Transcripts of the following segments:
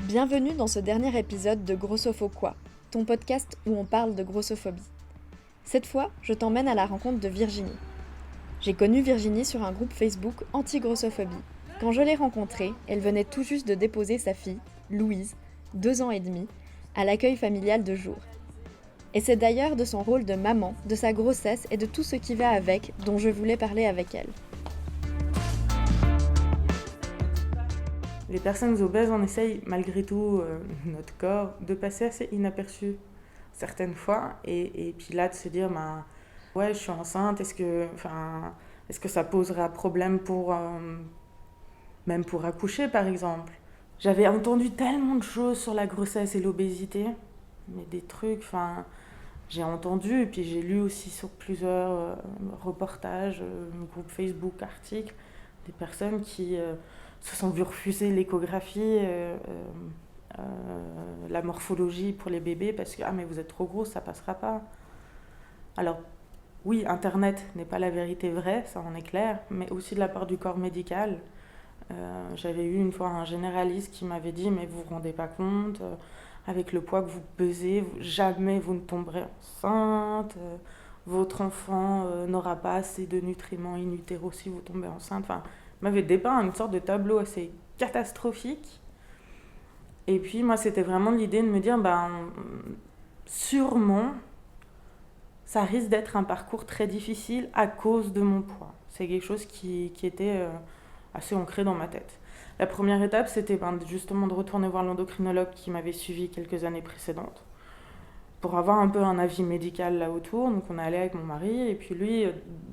Bienvenue dans ce dernier épisode de Grossopho quoi, ton podcast où on parle de grossophobie. Cette fois, je t'emmène à la rencontre de Virginie. J'ai connu Virginie sur un groupe Facebook anti-grossophobie. Quand je l'ai rencontrée, elle venait tout juste de déposer sa fille, Louise, 2 ans et demi, à l'accueil familial de jour. Et c'est d'ailleurs de son rôle de maman, de sa grossesse et de tout ce qui va avec dont je voulais parler avec elle. Les personnes obèses, on essaye malgré tout, notre corps, de passer assez inaperçu certaines fois. Et puis là, de se dire, ouais, je suis enceinte, est-ce que ça poserait un problème même pour accoucher, par exemple. J'avais entendu tellement de choses sur la grossesse et l'obésité, mais des trucs, j'ai entendu, et puis j'ai lu aussi sur plusieurs reportages, groupes Facebook, articles, des personnes qui se sont vues refuser l'échographie, la morphologie pour les bébés, parce que « Ah, mais vous êtes trop grosse, ça passera pas ». Alors, oui, Internet n'est pas la vérité vraie, ça en est clair, mais aussi de la part du corps médical. J'avais eu une fois un généraliste qui m'avait dit « Mais vous vous rendez pas compte, avec le poids que vous pesez, jamais vous ne tomberez enceinte, votre enfant n'aura pas assez de nutriments in utero si vous tombez enceinte ». Il m'avait dépeint une sorte de tableau assez catastrophique. Et puis moi, c'était vraiment l'idée de me dire, sûrement, ça risque d'être un parcours très difficile à cause de mon poids. C'est quelque chose qui était assez ancré dans ma tête. La première étape, c'était justement de retourner voir l'endocrinologue qui m'avait suivi quelques années précédentes, pour avoir un peu un avis médical là autour. Donc on est allé avec mon mari, et puis lui,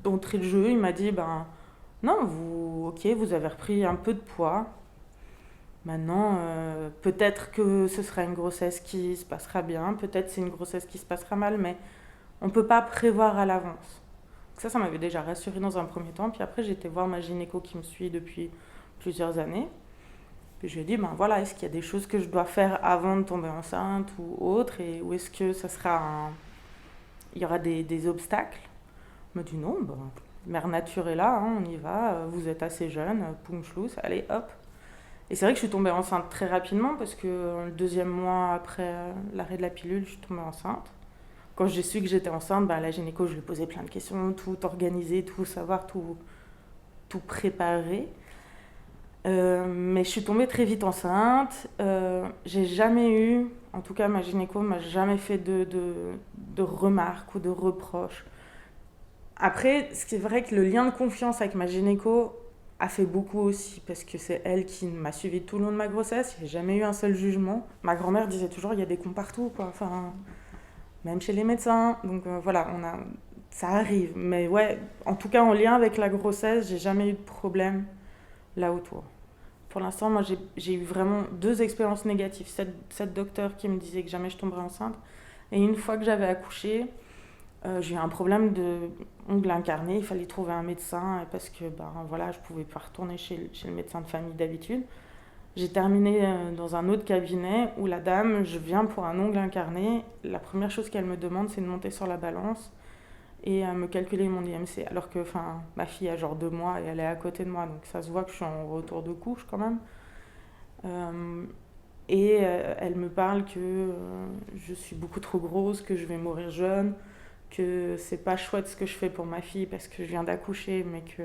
d'entrée de jeu, il m'a dit, non, vous avez repris un peu de poids. Maintenant, peut-être que ce sera une grossesse qui se passera bien, peut-être c'est une grossesse qui se passera mal, mais on ne peut pas prévoir à l'avance. Ça m'avait déjà rassurée dans un premier temps. Puis après, j'ai été voir ma gynéco qui me suit depuis plusieurs années. Puis je lui ai dit, voilà, est-ce qu'il y a des choses que je dois faire avant de tomber enceinte ou autre, ou est-ce que il y aura des obstacles? Elle m'a dit non, mère nature est là, on y va, vous êtes assez jeune, poum chlous, allez hop. Et c'est vrai que je suis tombée enceinte très rapidement parce que le 2e mois après l'arrêt de la pilule, je suis tombée enceinte. Quand j'ai su que j'étais enceinte, la gynéco, je lui posais plein de questions, tout organiser, tout savoir, tout préparer. Mais je suis tombée très vite enceinte. J'ai jamais eu, en tout cas ma gynéco m'a jamais fait de remarques ou de reproches. Après, ce qui est vrai que le lien de confiance avec ma gynéco a fait beaucoup aussi, parce que c'est elle qui m'a suivie tout le long de ma grossesse. Il n'y a jamais eu un seul jugement. Ma grand-mère disait toujours, il y a des cons partout, quoi. Même chez les médecins. Donc voilà, ça arrive. Mais ouais, en tout cas, en lien avec la grossesse, j'ai jamais eu de problème là autour. Pour l'instant, moi, j'ai eu vraiment 2 expériences négatives. Cette docteure qui me disait que jamais je tomberais enceinte. Et une fois que j'avais accouché, j'ai eu un problème d'ongles incarnés, il fallait trouver un médecin parce que je pouvais pas retourner chez le médecin de famille d'habitude. J'ai terminé dans un autre cabinet où la dame, je viens pour un ongle incarné, la première chose qu'elle me demande, c'est de monter sur la balance et me calculer mon IMC, alors que ma fille a genre 2 mois et elle est à côté de moi, donc ça se voit que je suis en retour de couche quand même. Elle me parle que je suis beaucoup trop grosse, que je vais mourir jeune, que c'est pas chouette ce que je fais pour ma fille parce que je viens d'accoucher, mais que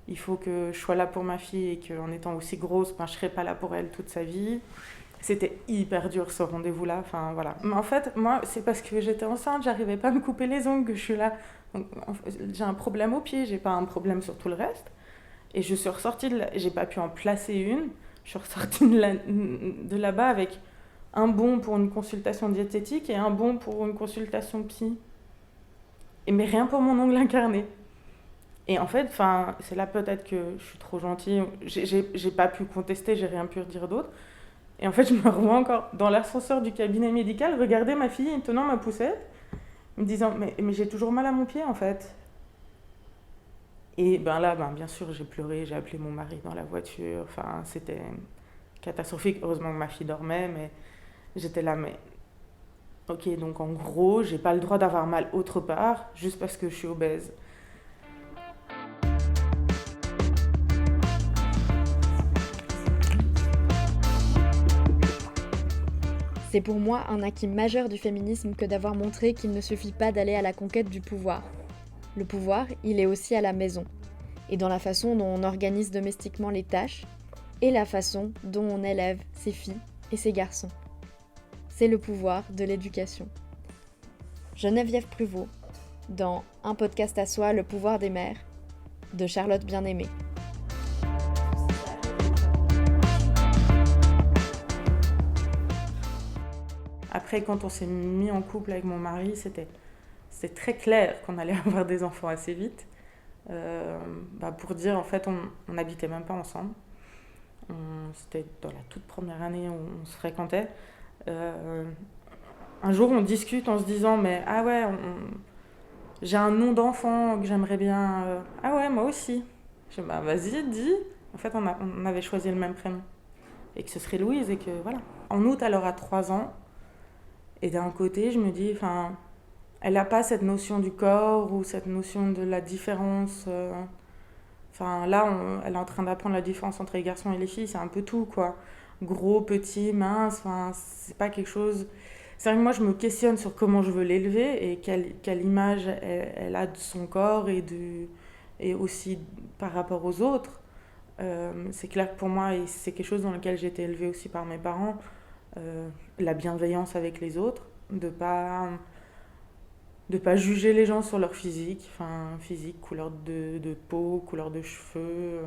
il faut que je sois là pour ma fille et qu'en étant aussi grosse, je serai pas là pour elle toute sa vie. C'était hyper dur ce rendez-vous-là, voilà. Mais en fait, moi, c'est parce que j'étais enceinte, j'arrivais pas à me couper les ongles que je suis là. Donc, j'ai un problème au pied, j'ai pas un problème sur tout le reste. Et je suis ressortie j'ai pas pu en placer une. Je suis ressortie de là-bas avec un bon pour une consultation diététique et un bon pour une consultation psy. Mais rien pour mon ongle incarné. Et en fait, c'est là peut-être que je suis trop gentille. J'ai pas pu contester, j'ai rien pu dire d'autre. Et en fait, je me revois encore dans l'ascenseur du cabinet médical, regarder ma fille tenant ma poussette, me disant mais j'ai toujours mal à mon pied en fait. Et là, bien sûr, j'ai pleuré, j'ai appelé mon mari dans la voiture. C'était catastrophique. Heureusement que ma fille dormait, mais j'étais là, mais ok, donc en gros, j'ai pas le droit d'avoir mal autre part, juste parce que je suis obèse. C'est pour moi un acquis majeur du féminisme que d'avoir montré qu'il ne suffit pas d'aller à la conquête du pouvoir. Le pouvoir, il est aussi à la maison, et dans la façon dont on organise domestiquement les tâches, et la façon dont on élève ses filles et ses garçons. C'est le pouvoir de l'éducation. Geneviève Pruvot, dans Un podcast à soi, le pouvoir des mères, de Charlotte Bien-Aimée. Après, quand on s'est mis en couple avec mon mari, c'était très clair qu'on allait avoir des enfants assez vite. Pour dire, en fait, on n'habitait même pas ensemble. C'était dans la toute première année où on se fréquentait. Un jour, on discute en se disant, mais ah ouais, j'ai un nom d'enfant que j'aimerais bien... Ah ouais, moi aussi. Je dis, bah vas-y, dis. En fait, on avait choisi le même prénom. Et que ce serait Louise, et que voilà. En août, elle aura 3 ans. Et d'un côté, je me dis, elle n'a pas cette notion du corps ou cette notion de la différence. Là, elle est en train d'apprendre la différence entre les garçons et les filles, c'est un peu tout, quoi. Gros, petit, mince, c'est pas quelque chose... C'est vrai que moi, je me questionne sur comment je veux l'élever et quelle image elle a de son corps et aussi par rapport aux autres. C'est clair que pour moi, et c'est quelque chose dans lequel j'ai été élevée aussi par mes parents, la bienveillance avec les autres, de pas juger les gens sur leur physique, couleur de peau, couleur de cheveux,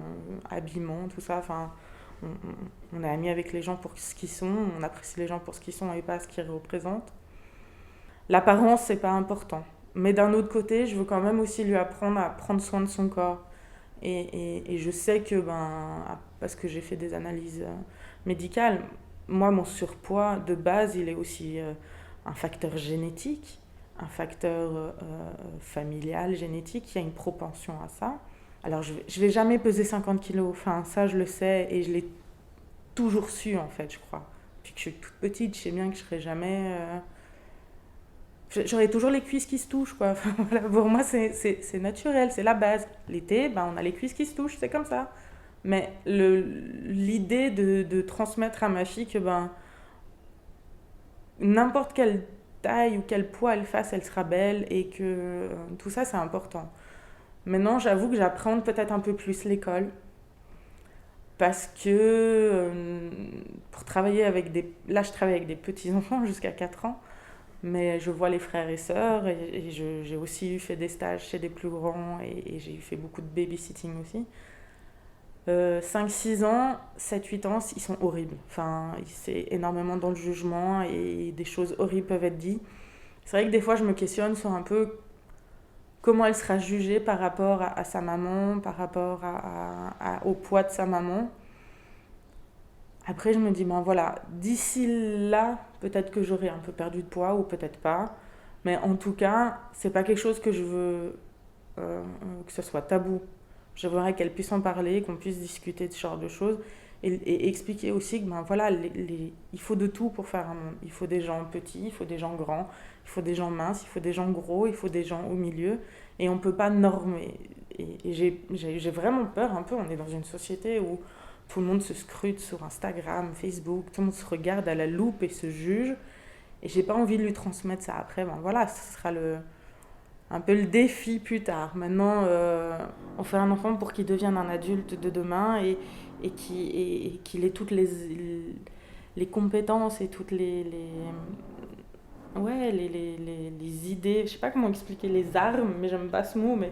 habillement, tout ça. On est amis avec les gens pour ce qu'ils sont, on apprécie les gens pour ce qu'ils sont et pas ce qu'ils représentent. L'apparence, c'est pas important. Mais d'un autre côté, je veux quand même aussi lui apprendre à prendre soin de son corps. Et je sais que, parce que j'ai fait des analyses médicales, moi, mon surpoids, de base, il est aussi un facteur génétique, un facteur familial, génétique. Il y a une propension à ça. Alors, je vais jamais peser 50 kilos. Ça, je le sais et je l'ai toujours su, en fait, je crois. Depuis que je suis toute petite, je sais bien que je serai jamais... J'aurai toujours les cuisses qui se touchent, quoi. Voilà, pour moi, c'est naturel, c'est la base. L'été, on a les cuisses qui se touchent, c'est comme ça. Mais l'idée de transmettre à ma fille que n'importe quelle taille ou quel poids elle fasse, elle sera belle et que tout ça, c'est important. Maintenant, j'avoue que j'apprends peut-être un peu plus l'école parce que pour travailler avec Là, je travaille avec des petits-enfants jusqu'à 4 ans, mais je vois les frères et sœurs et j'ai aussi fait des stages chez des plus grands et j'ai fait beaucoup de babysitting aussi. 5-6 ans, 7-8 ans, ils sont horribles. C'est énormément dans le jugement et des choses horribles peuvent être dites. C'est vrai que des fois, je me questionne sur un peu comment elle sera jugée par rapport à sa maman, par rapport au poids de sa maman. Après, je me dis, d'ici là, peut-être que j'aurai un peu perdu de poids ou peut-être pas. Mais en tout cas, c'est pas quelque chose que je veux que ce soit tabou. J'aimerais qu'elle puisse en parler, qu'on puisse discuter de ce genre de choses et expliquer aussi que il faut de tout pour faire un monde. Il faut des gens petits, il faut des gens grands, il faut des gens minces, il faut des gens gros, il faut des gens au milieu et on ne peut pas normer. Et j'ai vraiment peur un peu, on est dans une société où tout le monde se scrute sur Instagram, Facebook, tout le monde se regarde à la loupe et se juge et j'ai pas envie de lui transmettre ça après. Ce sera un peu le défi plus tard. Maintenant, on fait un enfant pour qu'il devienne un adulte de demain et qu'il ait toutes les compétences et toutes les idées, je sais pas comment expliquer, les armes, mais j'aime pas ce mot, mais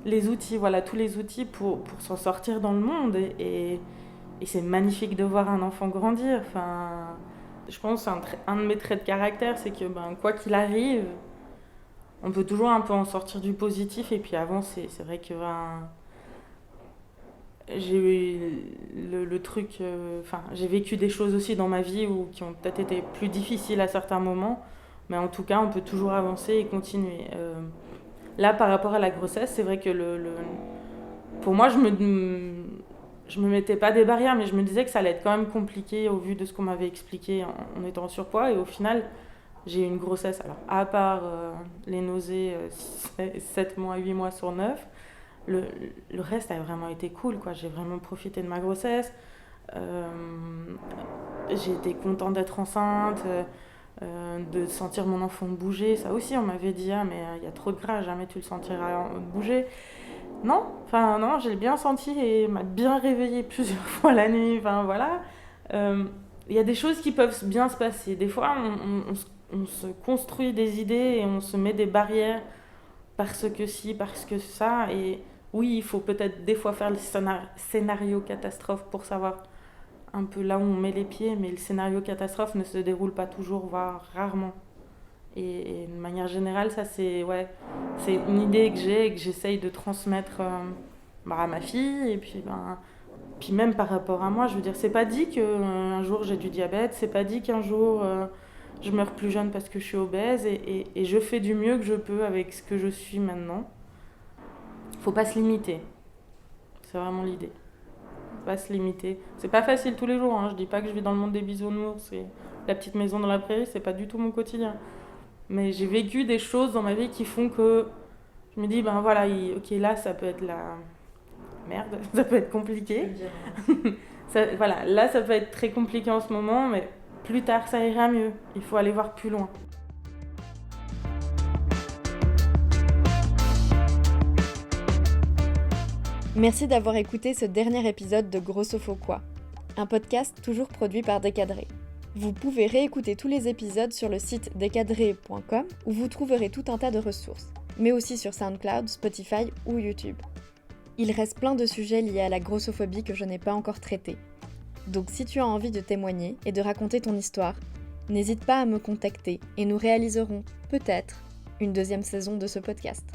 les outils, voilà, tous les outils pour s'en sortir dans le monde. Et c'est magnifique de voir un enfant grandir. Je pense un de mes traits de caractère, c'est que quoi qu'il arrive, on peut toujours un peu en sortir du positif et puis avancer. C'est vrai que j'ai eu le truc... j'ai vécu des choses aussi dans ma vie qui ont peut-être été plus difficiles à certains moments, mais en tout cas, on peut toujours avancer et continuer. Là, par rapport à la grossesse, c'est vrai que pour moi, je me mettais pas des barrières, mais je me disais que ça allait être quand même compliqué au vu de ce qu'on m'avait expliqué en étant en surpoids. Et au final, j'ai eu une grossesse, alors à part les nausées 7 mois, 8 mois sur 9, le reste a vraiment été cool, quoi. J'ai vraiment profité de ma grossesse. J'ai été contente d'être enceinte, de sentir mon enfant bouger. Ça aussi, on m'avait dit, ah, mais il y a trop de gras, jamais tu le sentiras bouger. Non, je l'ai bien senti et m'a bien réveillée plusieurs fois la nuit. Enfin, voilà. Il y a des choses qui peuvent bien se passer. Des fois, on se construit des idées et on se met des barrières parce que si, parce que ça. Et oui, il faut peut-être des fois faire le scénario catastrophe pour savoir un peu là où on met les pieds, mais le scénario catastrophe ne se déroule pas toujours, voire rarement. Et de manière générale, ça c'est une idée que j'ai et que j'essaye de transmettre à ma fille. Et puis même par rapport à moi, je veux dire, c'est pas dit qu'un jour j'ai du diabète, c'est pas dit qu'un jour je meurs plus jeune parce que je suis obèse. Et je fais du mieux que je peux avec ce que je suis maintenant. Faut pas se limiter. C'est vraiment l'idée. Pas se limiter. C'est pas facile tous les jours, hein. Je dis pas que je vis dans le monde des bisounours et la petite maison dans la prairie, c'est pas du tout mon quotidien. Mais j'ai vécu des choses dans ma vie qui font que je me dis, ok, là ça peut être la merde, ça peut être compliqué. Là ça peut être très compliqué en ce moment, mais plus tard ça ira mieux. Il faut aller voir plus loin. Merci d'avoir écouté ce dernier épisode de Grossopho quoi, un podcast toujours produit par Décadré. Vous pouvez réécouter tous les épisodes sur le site décadré.com où vous trouverez tout un tas de ressources, mais aussi sur SoundCloud, Spotify ou YouTube. Il reste plein de sujets liés à la grossophobie que je n'ai pas encore traités. Donc si tu as envie de témoigner et de raconter ton histoire, n'hésite pas à me contacter et nous réaliserons, peut-être, une deuxième saison de ce podcast.